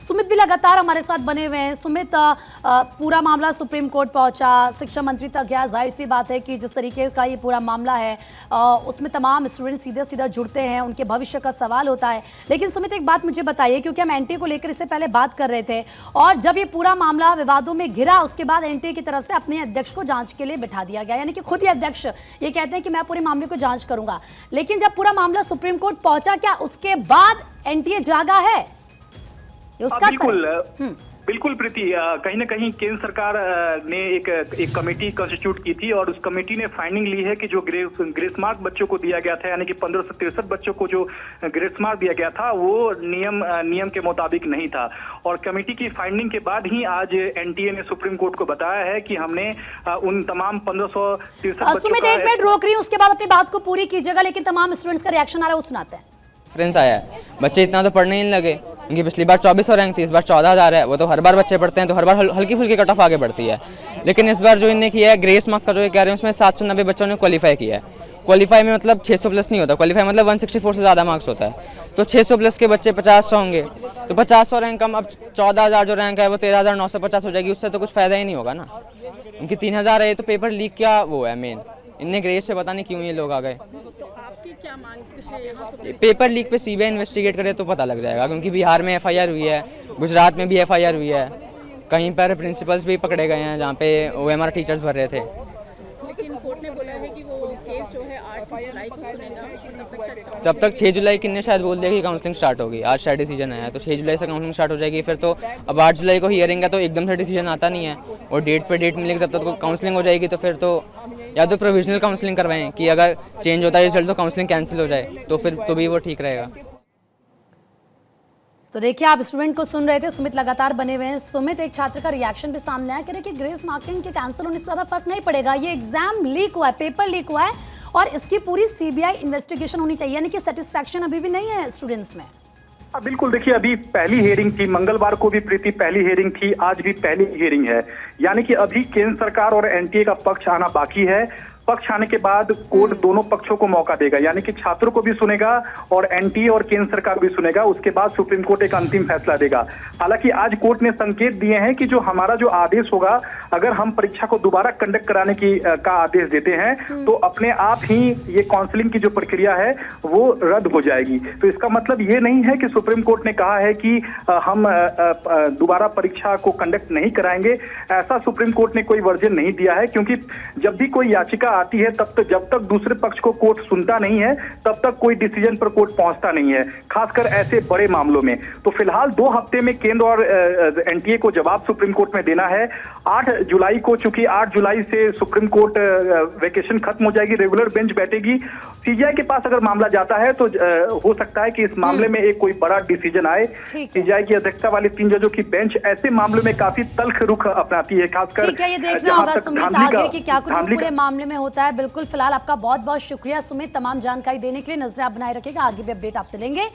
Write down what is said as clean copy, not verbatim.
सुमित भी लगातार हमारे साथ बने हुए हैं। सुमित, पूरा मामला सुप्रीम कोर्ट पहुंचा, शिक्षा मंत्री तक गया। जाहिर सी बात है कि जिस तरीके का ये पूरा मामला है उसमें तमाम स्टूडेंट सीधे सीधा जुड़ते हैं, उनके भविष्य का सवाल होता है। लेकिन सुमित, एक बात मुझे बताइए, क्योंकि हम एनटीए को लेकर इससे पहले बात कर रहे थे और जब ये पूरा मामला विवादों में घिरा उसके बाद एनटीए की तरफ से अपने अध्यक्ष को जांच के लिए बिठा दिया गया, यानी कि खुद ही अध्यक्ष ये कहते हैं कि मैं पूरे मामले को जांच करूंगा। लेकिन जब पूरा मामला सुप्रीम कोर्ट पहुंचा, क्या उसके बाद एनटीए जागा है? ये उसका बिल्कुल प्रीति, कहीं ना कहीं केंद्र सरकार ने एक कमेटी कंस्टिट्यूट की थी और उस कमेटी ने फाइंडिंग ली है कि जो ग्रेस मार्क बच्चों को दिया गया था, यानी कि 1563 बच्चों को जो ग्रेस मार्क दिया गया था वो नियम के मुताबिक नहीं था। और कमेटी की फाइंडिंग के बाद ही आज एनटीए ने सुप्रीम कोर्ट को बताया है कि हमने उन तमाम 1563 सुमित, एक मिनट रोक रही हूँ, उसके बाद अपनी बात को पूरी कीजिएगा। लेकिन तमाम स्टूडेंट्स का रिएक्शन आ रहा है, वो सुनाते हैं। डिफरेंस आया है, बच्चे इतना तो पढ़ने ही नहीं लगे, क्योंकि पिछली बार 2400 रैंक थी, इस बार 14,000 है। वो तो हर बार बच्चे पढ़ते हैं तो हर बार हल्की फुल्की कट ऑफ आगे बढ़ती है। लेकिन इस बार जो इन्हें किया है, ग्रेस मार्क्स का जो कह रहे हैं, उसमें 790 बच्चों ने क्वालिफाई किया है। क्वालिफाई में मतलब 600 प्लस नहीं होता, क्वालिफाई मतलब 164 से ज़्यादा मार्क्स होता है। तो 600 प्लस के बच्चे 50 होंगे, तो 50 रैंक कम, अब 14,000 जो रैंक है वो 13,950 हो जाएगी। उससे तो कुछ फ़ायदा ही नहीं होगा ना, उनकी 3,000 है। तो पेपर लीक क्या वो है मेन, इनने ग्रेस से पता नहीं क्यों ये लोग आ गए। क्या मांग है यहाँ पे? पेपर लीक पे सीबीआई इन्वेस्टिगेट करे तो पता लग जाएगा, क्योंकि बिहार में एफआईआर हुई है, गुजरात में भी एफआईआर हुई है, कहीं पर प्रिंसिपल्स भी पकड़े गए हैं जहाँ पे ओएमआर टीचर्स भर रहे थे। लेकिन कोर्ट ने बोला है कि वो केस जो है 8 जुलाई को सुनेगा, तब तक 6 जुलाई किन्ने शायद बोल दिया कि काउंसलिंग स्टार्ट होगी। आज शायद डिसीजन आया है तो 6 जुलाई से काउंसलिंग स्टार्ट हो जाएगी। फिर तो अब 8 जुलाई को हियरिंग है तो एकदम से डिसीजन आता नहीं है और डेट पे डेट मिलेगी, तब तक काउंसलिंग हो जाएगी। तो फिर तो या तो प्रोविजनल काउंसलिंग करवाएं कि अगर चेंज होता है रिजल्ट तो काउंसलिंग कैंसिल हो जाए, तो फिर तो भी वो ठीक रहेगा। तो देखिए, आप स्टूडेंट को सुन रहे थे, सुमित लगातार बने हुए हैं। सुमित, एक छात्र का रिएक्शन भी सामने आया, कह रहे कि ग्रेस मार्किंग के कैंसिल होने से ज्यादा फर्क नहीं पड़ेगा, ये एग्जाम लीक हुआ है, पेपर लीक हुआ है और इसकी पूरी सीबीआई इन्वेस्टिगेशन होनी चाहिए, यानी कि सेटिस्फैक्शन अभी भी नहीं है स्टूडेंट्स में। बिल्कुल, देखिए अभी पहली हियरिंग थी, मंगलवार को भी प्रीति पहली हियरिंग थी, आज भी पहली हियरिंग है, यानी कि अभी केंद्र सरकार और एनटीए का पक्ष आना बाकी है। पक्ष आने के बाद कोर्ट दोनों पक्षों को मौका देगा, यानी कि छात्रों को भी सुनेगा और एनटीए और केंद्र सरकार भी सुनेगा। उसके बाद सुप्रीम कोर्ट एक अंतिम फैसला देगा। हालांकि आज कोर्ट ने संकेत दिए हैं कि जो हमारा जो आदेश होगा, अगर हम परीक्षा को दोबारा कंडक्ट कराने का आदेश देते हैं तो अपने आप ही ये काउंसलिंग की जो प्रक्रिया है वो रद्द हो जाएगी। तो इसका मतलब ये नहीं है कि सुप्रीम कोर्ट ने कहा है कि हम दोबारा परीक्षा को कंडक्ट नहीं कराएंगे। ऐसा सुप्रीम कोर्ट ने कोई वर्जन नहीं दिया है, क्योंकि जब भी कोई याचिका आती है तब तक जब तक दूसरे पक्ष को कोर्ट सुनता नहीं है तब तक कोई डिसीजन पर कोर्ट पहुंचता नहीं है, खासकर ऐसे बड़े मामलों में। तो फिलहाल 2 हफ्ते में केंद्र और एनटीए को जवाब सुप्रीम कोर्ट में देना है। 8 जुलाई को, चूंकि 8 जुलाई से सुप्रीम कोर्ट वेकेशन खत्म हो जाएगी, रेगुलर बेंच बैठेगी। सीबीआई के पास अगर मामला जाता है तो हो सकता है कि इस मामले में एक कोई बड़ा डिसीजन आए। सीबीआई की अध्यक्षता वाली 3 जजों की बेंच ऐसे मामलों में काफी तल्ख रुख अपनाती है, खासकर। ठीक है, ये देखना होगा सुमित आगे कि क्या कुछ इस पूरे मामले में होता है। बिल्कुल, फिलहाल आपका बहुत बहुत शुक्रिया सुमित, तमाम जानकारी देने के लिए। नजरें आप बनाए रखिएगा, आगे भी अपडेट आपसे लेंगे।